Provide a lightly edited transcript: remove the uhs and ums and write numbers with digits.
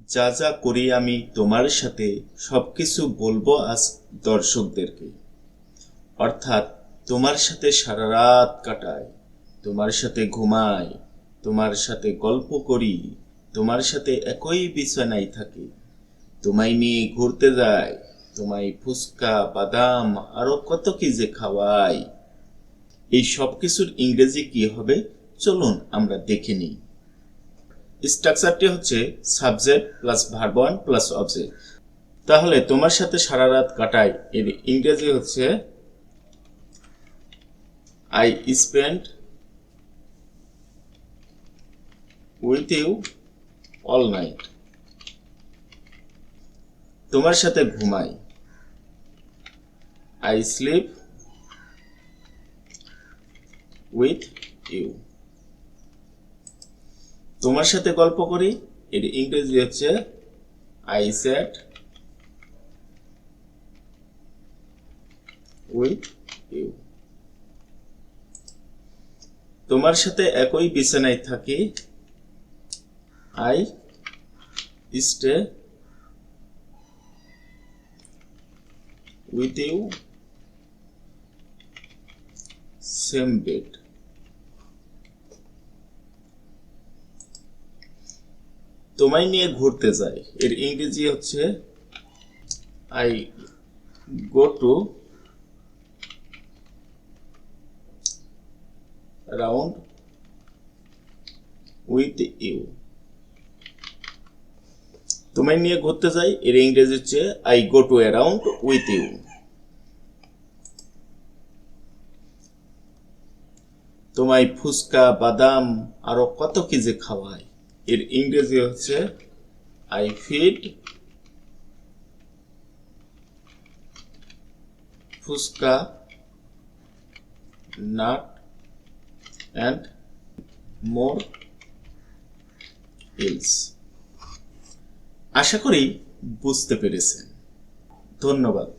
যা যা করি আমি তোমার সাথে সবকিছু বলবো আজ দর্শকদেরকে। অর্থাৎ তোমার সাথে সারা রাত কাটাই, তোমার সাথে ঘুমাই, তোমার সাথে গল্প করি, তোমার সাথে একই বিছানায় থাকি, তোমায় নিয়ে ঘুরতে যাই, তোমায় ফুচকা বাদাম আরো কত কি যে খাওয়াই। এই সব কিছুর ইংরেজি কি হবে চলুন আমরা দেখে নিই। স্ট্রাকচারটি হচ্ছে subject plus verb one plus object. তাহলে তোমার সাথে সারা রাত কাটাই এর ইংরেজি হচ্ছে I spend with you all night. তোমার সাথে ঘুমাই, আই স্লিপ উইথ ইউ। তোমার সাথে গল্প করি এর ইংরেজি হচ্ছে আই স্যাট উইথ ইউ। তোমার সাথে একই বিছানায় থাকি, I stay with you same bed. তোমায় নিয়ে ঘুরতে যাই এর ইংরেজি হচ্ছে I go to round with you. তোমায় নিয়ে ঘুরতে যাই এর ইংরেজি হচ্ছে I go to around with you. তোমায় ফুচকা বাদাম আরো কত কি যে খাওয়ায় এর ইংরেজি হচ্ছে I feed fuchka nut and more else. আশা করি বুঝতে পেরেছেন। ধন্যবাদ।